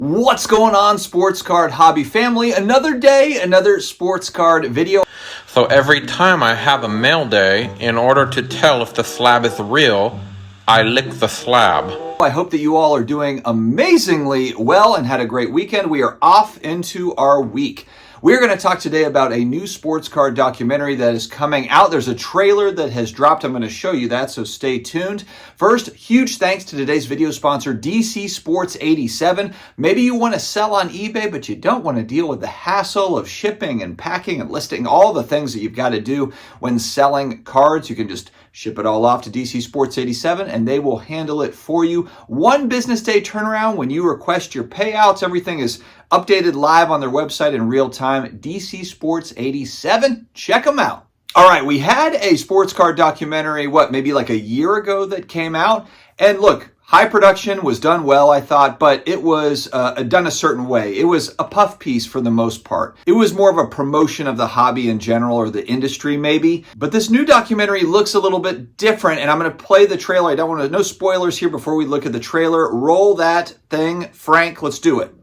What's going on, sports card hobby family? Another day, another sports card video. So every time I have a mail day, in order to tell if the slab is real, I lick the slab. I hope that you all are doing amazingly well and had a great weekend. We are off into our week. We're going to talk today about a new sports card documentary that is coming out. There's a trailer that has dropped. I'm going to show you that, so stay tuned. First, huge thanks to today's video sponsor, DC Sports 87. Maybe you want to sell on eBay, but you don't want to deal with the hassle of shipping and packing and listing, all the things that you've got to do when selling cards. You can just ship it all off to DC Sports 87 and they will handle it for you. One business day turnaround when you request your payouts. Everything is updated live on their website in real time. DC Sports 87. Check them out. All right, we had a sports card documentary, maybe like a year ago that came out. And look, high production, was done well, I thought, but it was done a certain way. It was a puff piece for the most part. It was more of a promotion of the hobby in general, or the industry maybe. But this new documentary looks a little bit different, and I'm going to play the trailer. I don't want to, no spoilers here before we look at the trailer. Roll that thing. Frank, let's do it.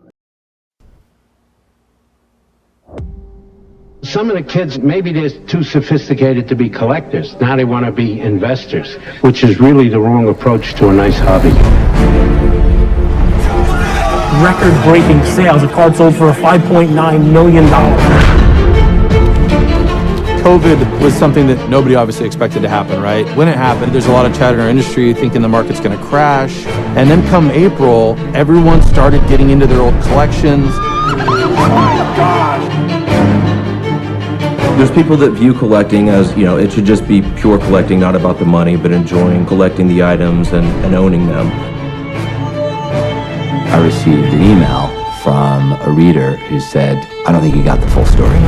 Some of the kids, maybe they're too sophisticated to be collectors. Now they want to be investors, which is really the wrong approach to a nice hobby. Record-breaking sales. The card sold for $5.9 million. COVID was something that nobody obviously expected to happen, right? When it happened, there's a lot of chatter in our industry thinking the market's going to crash. And then come April, everyone started getting into their old collections. Oh my God! There's people that view collecting as, it should just be pure collecting, not about the money, but enjoying collecting the items and owning them. I received an email from a reader who said, I don't think you got the full story.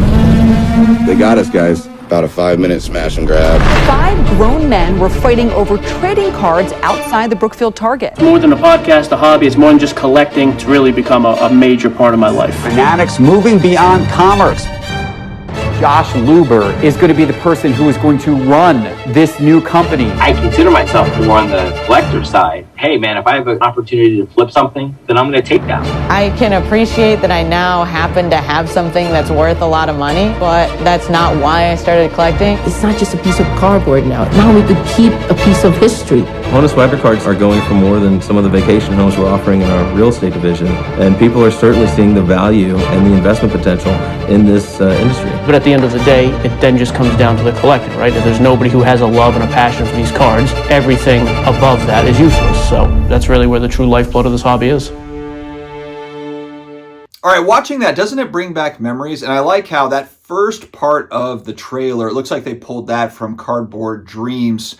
They got us, guys. About a 5-minute smash and grab. 5 grown men were fighting over trading cards outside the Brookfield Target. More than a podcast, a hobby. It's more than just collecting. It's really become a major part of my life. Fanatics moving beyond commerce. Josh Luber is going to be the person who is going to run this new company. I consider myself more on the collector side. Hey man, if I have an opportunity to flip something, then I'm going to take that. I can appreciate that I now happen to have something that's worth a lot of money, but that's not why I started collecting. It's not just a piece of cardboard now. Now we could keep a piece of history. Honor Swagger cards are going for more than some of the vacation homes we're offering in our real estate division, and people are certainly seeing the value and the investment potential in this industry. But at the end of the day, it then just comes down to the collecting, right? If there's nobody who has a love and a passion for these cards, everything above that is useless. So that's really where the true lifeblood of this hobby is. All right, watching that, doesn't it bring back memories? And I like how that first part of the trailer, it looks like they pulled that from Cardboard Dreams.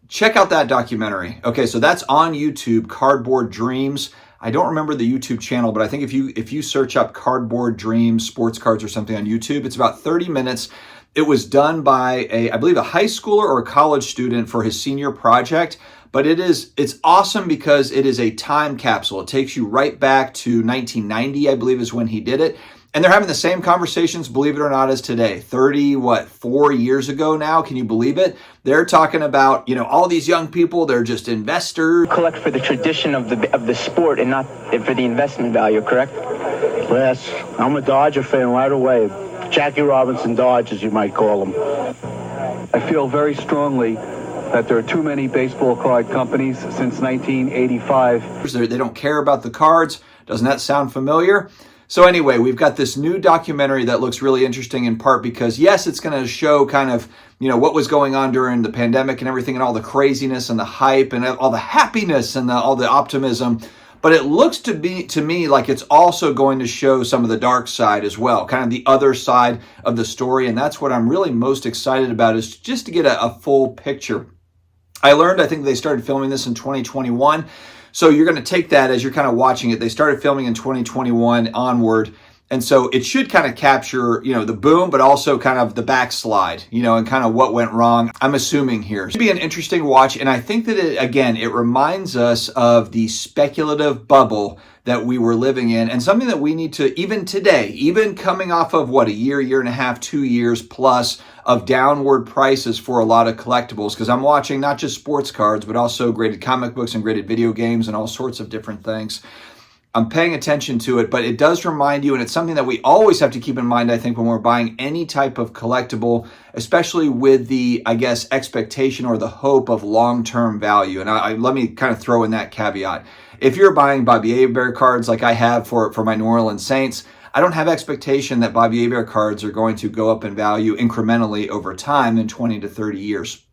Check out that documentary. Okay, so that's on YouTube, Cardboard Dreams. I don't remember the YouTube channel, but I think if you search up Cardboard Dreams sports cards or something on YouTube, it's about 30 minutes. It was done by I believe a high schooler or a college student for his senior project. But it's awesome because it is a time capsule. It takes you right back to 1990, I believe is when he did it. And they're having the same conversations, believe it or not, as today. 4 years ago now, can you believe it? They're talking about, all these young people, they're just investors. Collect for the tradition of the sport and not for the investment value, correct? Yes, I'm a Dodger fan right away. Jackie Robinson Dodge, as you might call them. I feel very strongly that there are too many baseball card companies since 1985. They don't care about the cards. Doesn't that sound familiar? So anyway, we've got this new documentary that looks really interesting in part because, yes, it's going to show kind of, what was going on during the pandemic and everything and all the craziness and the hype and all the happiness and all the optimism. But it looks to me like it's also going to show some of the dark side as well, kind of the other side of the story. And that's what I'm really most excited about, is just to get a full picture. I think they started filming this in 2021. So you're going to take that as you're kind of watching it. They started filming in 2021 onward. And so it should kind of capture, the boom, but also kind of the backslide, and kind of what went wrong, I'm assuming here. It should be an interesting watch. And I think that it reminds us of the speculative bubble that we were living in, and something that we need to, even today, even coming off of a year and a half, 2 years plus of downward prices for a lot of collectibles, because I'm watching not just sports cards, but also graded comic books and graded video games and all sorts of different things. I'm paying attention to it, but it does remind you, and it's something that we always have to keep in mind, I think, when we're buying any type of collectible, especially with the, I guess, expectation or the hope of long-term value. And let me kind of throw in that caveat. If you're buying Bobby Hebert cards like I have for my New Orleans Saints, I don't have expectation that Bobby Hebert cards are going to go up in value incrementally over time in 20 to 30 years.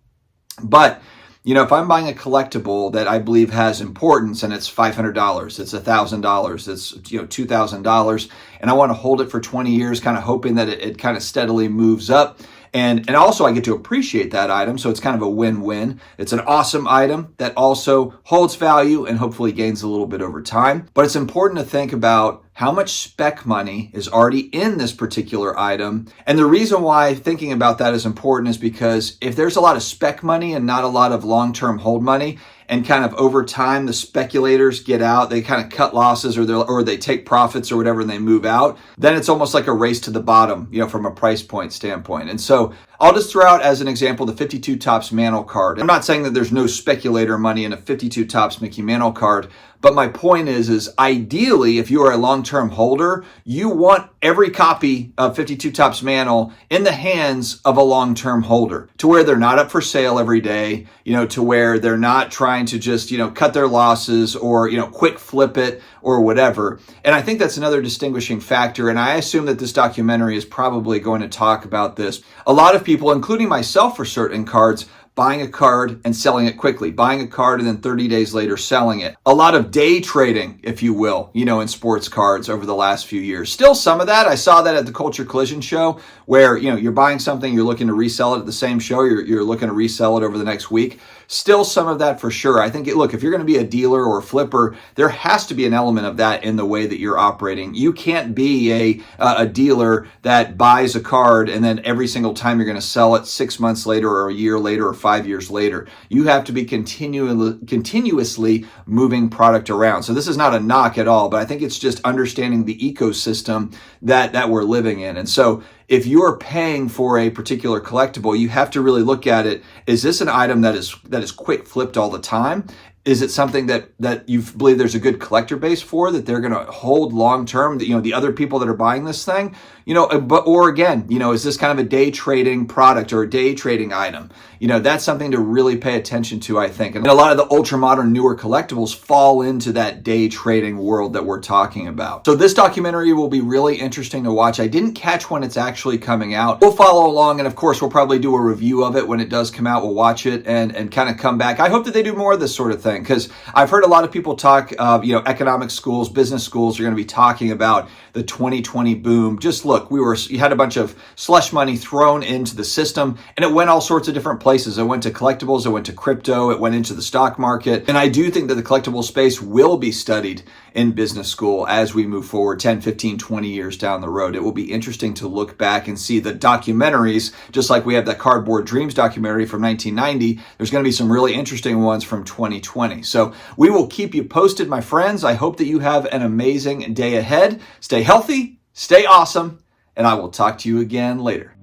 But if I'm buying a collectible that I believe has importance and it's $500, it's $1,000, it's $2,000, and I want to hold it for 20 years, kind of hoping that it kind of steadily moves up. And also I get to appreciate that item, so it's kind of a win-win. It's an awesome item that also holds value and hopefully gains a little bit over time. But it's important to think about how much spec money is already in this particular item. And the reason why thinking about that is important is because if there's a lot of spec money and not a lot of long-term hold money, and kind of over time the speculators get out, they kind of cut losses or they take profits or whatever and they move out, then it's almost like a race to the bottom, from a price point standpoint. And so I'll just throw out as an example the 52 Topps Mantle card. I'm not saying that there's no speculator money in a 52 Topps Mickey Mantle card, but my point is ideally, if you are a long-term holder, you want every copy of 52 Topps Mantle in the hands of a long-term holder to where they're not up for sale every day, to where they're not trying to just, cut their losses or, quick flip it or whatever. And I think that's another distinguishing factor. And I assume that this documentary is probably going to talk about this. A lot of people, including myself for certain cards, buying a card and selling it quickly, buying a card and then 30 days later selling it. A lot of day trading, if you will, in sports cards over the last few years. Still some of that. I saw that at the Culture Collision show where, you're buying something, you're looking to resell it at the same show, you're looking to resell it over the next week. Still some of that for sure. I think, look, if you're going to be a dealer or a flipper, there has to be an element of that in the way that you're operating. You can't be a dealer that buys a card and then every single time you're going to sell it 6 months later or a year later or 5 years later. You have to be continuously moving product around. So this is not a knock at all, but I think it's just understanding the ecosystem that we're living in. And so if you're paying for a particular collectible, you have to really look at it. Is this an item that is quick flipped all the time? Is it something that you believe there's a good collector base for, that they're going to hold long term, the other people that are buying this thing, or again, is this kind of a day trading product or a day trading item? That's something to really pay attention to, I think. And a lot of the ultra modern newer collectibles fall into that day trading world that we're talking about. So this documentary will be really interesting to watch. I didn't catch when it's actually coming out. We'll follow along, and of course we'll probably do a review of it when it does come out. We'll watch it and kind of come back. I hope that they do more of this sort of thing, because I've heard a lot of people talk, economic schools, business schools are going to be talking about the 2020 boom. Just look, you had a bunch of slush money thrown into the system, and it went all sorts of different places. It went to collectibles, it went to crypto, it went into the stock market. And I do think that the collectible space will be studied in business school as we move forward 10, 15, 20 years down the road. It will be interesting to look back and see the documentaries, just like we have that Cardboard Dreams documentary from 1990. There's going to be some really interesting ones from 2020. So we will keep you posted, my friends. I hope that you have an amazing day ahead. Stay healthy, stay awesome, and I will talk to you again later.